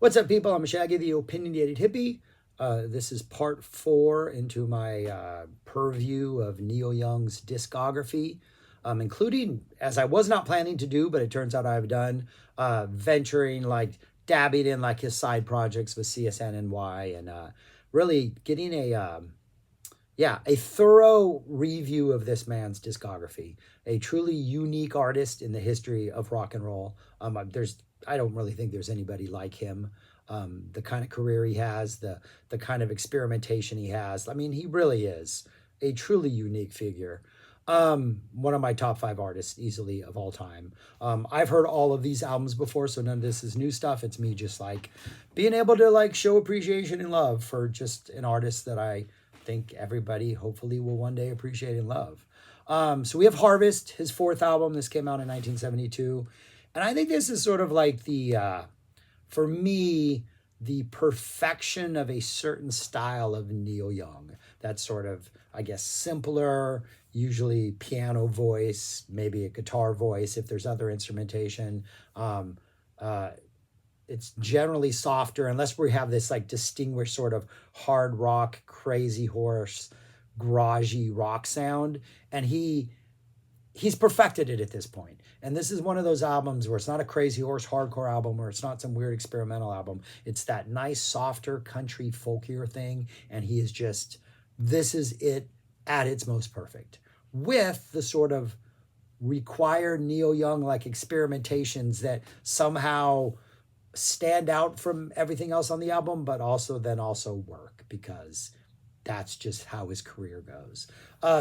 What's up, people? I'm Shaggy, the Opinionated Hippie. This is part 4 into my purview of Neil Young's discography, including, as I was not planning to do, but it turns out I've done, venturing, like, dabbing in, like, his side projects with CSNNY and really getting a thorough review of this man's discography. A truly unique artist in the history of rock and roll. I don't really think there's anybody like him. The kind of career he has, the kind of experimentation he has. I mean, he really is a truly unique figure. One of my top 5 artists easily of all time. I've heard all of these albums before, so none of this is new stuff. It's me just like being able to like show appreciation and love for just an artist that I think everybody hopefully will one day appreciate and love. So we have Harvest, his 4th album. This came out in 1972. And I think this is sort of like for me, the perfection of a certain style of Neil Young. That's sort of, I guess, simpler, usually piano voice, maybe a guitar voice if there's other instrumentation. Uh, it's generally softer, unless we have this like distinguished sort of hard rock, crazy horse, garagey rock sound. And he's perfected it at this point. And this is one of those albums where it's not a crazy horse hardcore album or it's not some weird experimental album. It's that nice, softer, country, folkier thing. And he is just, this is it at its most perfect. With the sort of required Neil Young like experimentations that somehow stand out from everything else on the album, but also work because that's just how his career goes.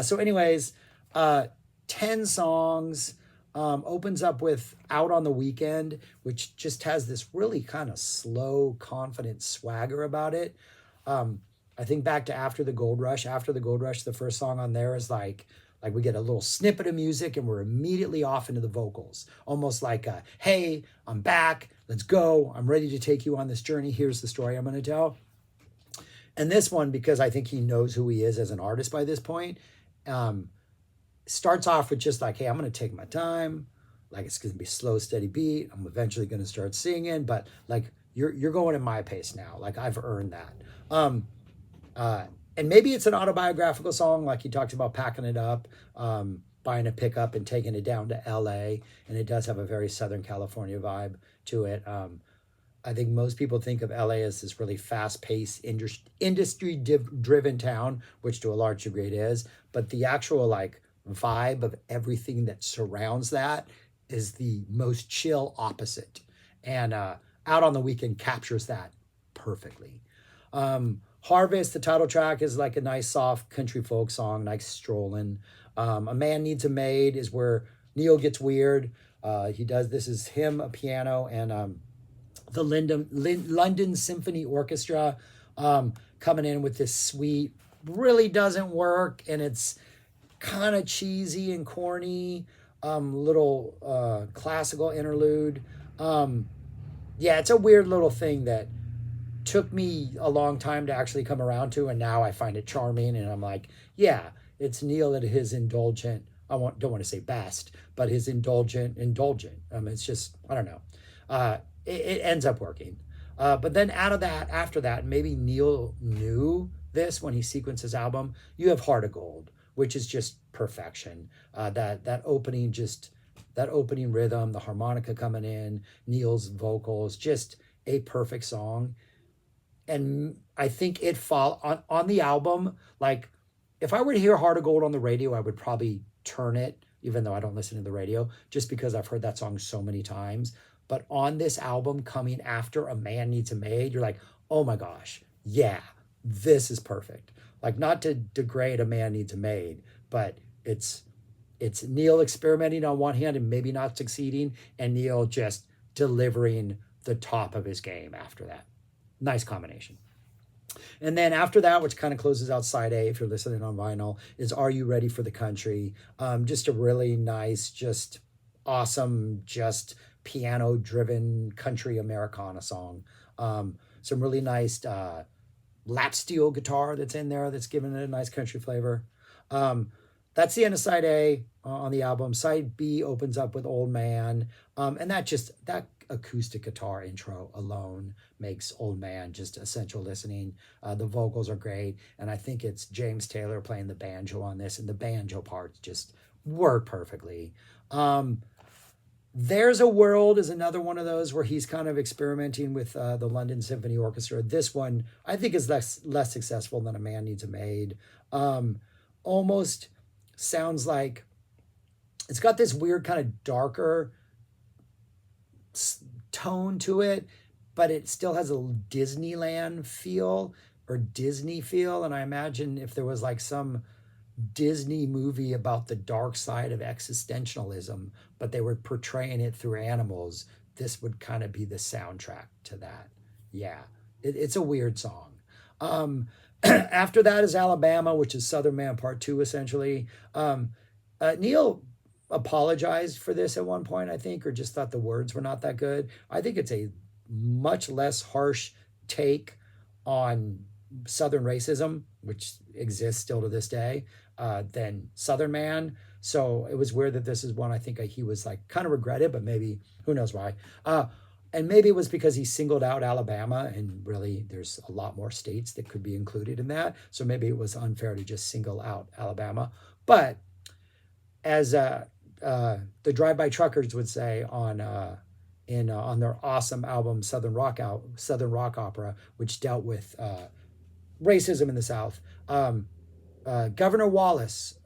So anyways, 10 songs, opens up with Out on the Weekend, which just has this really kind of slow, confident swagger about it. I think back to After the Gold Rush. After the Gold Rush, the first song on there is like we get a little snippet of music and we're immediately off into the vocals. Almost like, hey, I'm back. Let's go. I'm ready to take you on this journey. Here's the story I'm going to tell. And this one, because I think he knows who he is as an artist by this point, starts off with just like, hey, I'm going to take my time. Like it's going to be a slow, steady beat. I'm eventually going to start singing, but like you're going at my pace now. Like I've earned that. And maybe it's an autobiographical song, like he talks about packing it up, buying a pickup and taking it down to LA. And it does have a very Southern California vibe to it. I think most people think of LA as this really fast-paced, industry-driven town, which to a large degree it is. But the actual like vibe of everything that surrounds that is the most chill opposite. And Out on the Weekend captures that perfectly. Harvest, the title track, is like a nice soft country folk song, nice strolling. A Man Needs a Maid is where Neil gets weird. He does, this is him, a piano, and the London Symphony Orchestra coming in with this sweet, really doesn't work, and it's kind of cheesy and corny, little classical interlude. Yeah, it's a weird little thing that took me a long time to actually come around to, and now I find it charming, and I'm like, yeah, it's Neil at his indulgent, don't want to say best, but his indulgent. It's just, I don't know. It ends up working. But then after that, maybe Neil knew this when he sequenced his album, you have Heart of Gold, which is just perfection. That opening rhythm, the harmonica coming in, Neil's vocals, just a perfect song. And I think it fall on the album. Like if I were to hear Heart of Gold on the radio, I would probably turn it, even though I don't listen to the radio, just because I've heard that song so many times. But on this album, coming after A Man Needs a Maid, you're like, oh my gosh, yeah, this is perfect. Like not to degrade A Man Needs a Maid, but it's Neil experimenting on one hand and maybe not succeeding, and Neil just delivering the top of his game after that. Nice combination. And then after that, which kind of closes out side A, if you're listening on vinyl, is Are You Ready for the Country? Just a really nice, just awesome, just piano-driven country Americana song. Some really nice lap steel guitar that's in there that's giving it a nice country flavor. that's the end of side A on the album. Side B opens up with Old Man. And that acoustic guitar intro alone makes Old Man just essential listening. The vocals are great. And I think it's James Taylor playing the banjo on this. And the banjo parts just work perfectly. There's a World is another one of those where he's kind of experimenting with the London Symphony Orchestra. This one I think is less successful than A Man Needs a Maid. Almost sounds like it's got this weird kind of darker tone to it, but it still has a Disneyland feel or Disney feel. And I imagine if there was like some Disney movie about the dark side of existentialism, but they were portraying it through animals, this would kind of be the soundtrack to that. Yeah, it's a weird song. After that is Alabama, which is Southern Man Part 2, essentially. Neil apologized for this at one point, I think, or just thought the words were not that good. I think it's a much less harsh take on Southern racism, which exists still to this day, than Southern Man. So it was weird that this is one I think he was like kind of regretted, but maybe who knows why. And maybe it was because he singled out Alabama, and really there's a lot more states that could be included in that. So maybe it was unfair to just single out Alabama. But as the Drive-By Truckers would say on their awesome album Southern Rock Opera, which dealt with racism in the South, Governor Wallace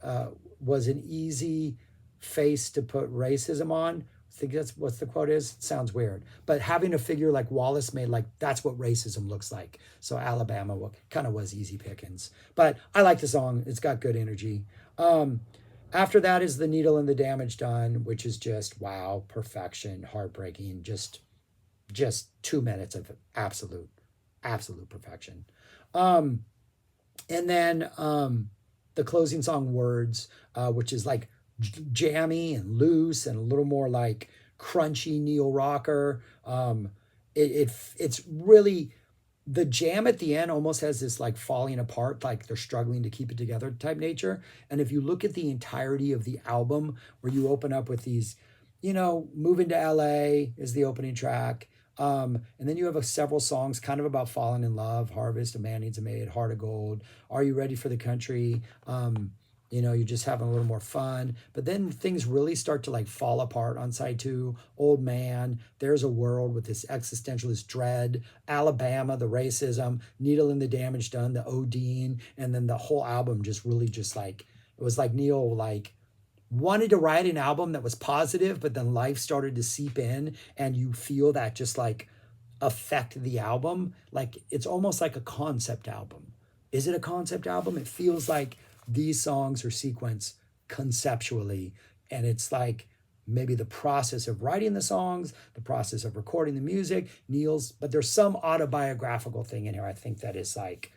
was an easy face to put racism on. I think that's what the quote is. It sounds weird, but having a figure like Wallace made like that's what racism looks like. So Alabama kind of was easy pickings, but I like the song. It's got good energy. After that is The Needle and the Damage Done, which is just wow, perfection, heartbreaking, just 2 minutes of absolute perfection. And then the closing song Words, which is like jammy and loose and a little more like crunchy neo rocker. It's really, the jam at the end almost has this like falling apart, like they're struggling to keep it together type nature. And if you look at the entirety of the album, where you open up with these, Moving to LA is the opening track. And then you have several songs kind of about falling in love: Harvest, A Man Needs a Maid, Heart of Gold, Are You Ready for the Country? You're just having a little more fun. But then things really start to like fall apart on side 2. Old Man, There's a World with this existentialist dread, Alabama, the racism, Needle and the Damage Done, the ODing, and then the whole album just really just like, it was like Neil like wanted to write an album that was positive, but then life started to seep in and you feel that just like affect the album. Like it's almost like a concept album. Is it a concept album? It feels like these songs are sequenced conceptually, and it's like maybe the process of writing the songs, the process of recording the music, Neil's, but there's some autobiographical thing in here I think that is like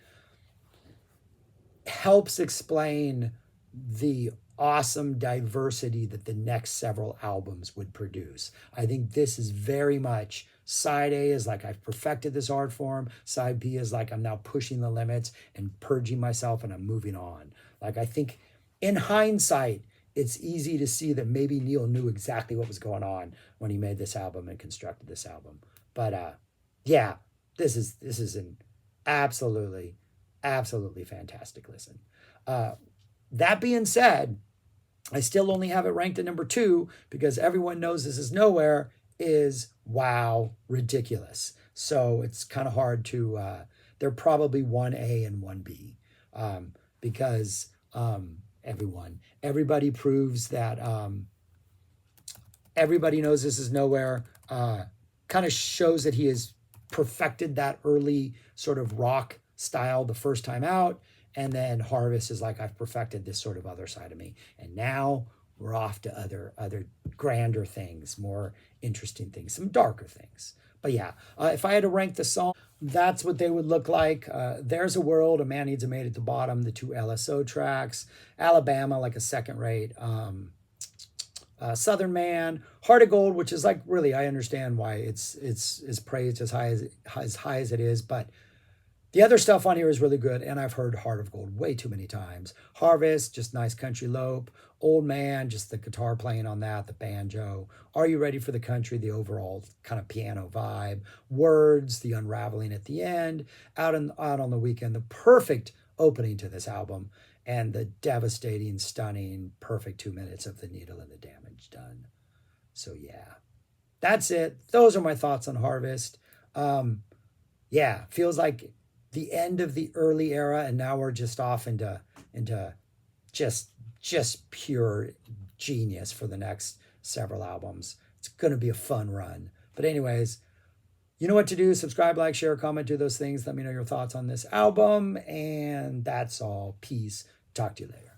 helps explain the awesome diversity that the next several albums would produce. I think this is very much, side A is like I've perfected this art form, side B is like I'm now pushing the limits and purging myself and I'm moving on. Like I think in hindsight, it's easy to see that maybe Neil knew exactly what was going on when he made this album and constructed this album. But yeah, this is an absolutely fantastic listen. That being said, I still only have it ranked at number 2 because Everyone Knows This Is Nowhere is wow, ridiculous. So it's kind of hard to, they're probably 1A and 1B because everybody proves that Everybody Knows This Is Nowhere kind of shows that he has perfected that early sort of rock style the first time out. And then Harvest is like, I've perfected this sort of other side of me. And now we're off to other grander things, more interesting things, some darker things. But yeah, if I had to rank the song, that's what they would look like. There's a World, A Man Needs a Maid at the bottom, the 2 LSO tracks. Alabama, like a second rate. Southern Man, Heart of Gold, which is like, really, I understand why it's praised as high as it is, but The other stuff on here is really good, and I've heard Heart of Gold way too many times. Harvest, just nice country lope. Old Man, just the guitar playing on that, the banjo. Are You Ready for the Country, the overall kind of piano vibe. Words, the unraveling at the end. Out on the Weekend, the perfect opening to this album, and the devastating, stunning, perfect 2 minutes of The Needle and the Damage Done. So yeah, that's it. Those are my thoughts on Harvest. Yeah, feels like the end of the early era, and now we're just off into just pure genius for the next several albums. It's going to be a fun run. But anyways, you know what to do. Subscribe, like, share, comment, do those things. Let me know your thoughts on this album. And that's all. Peace. Talk to you later.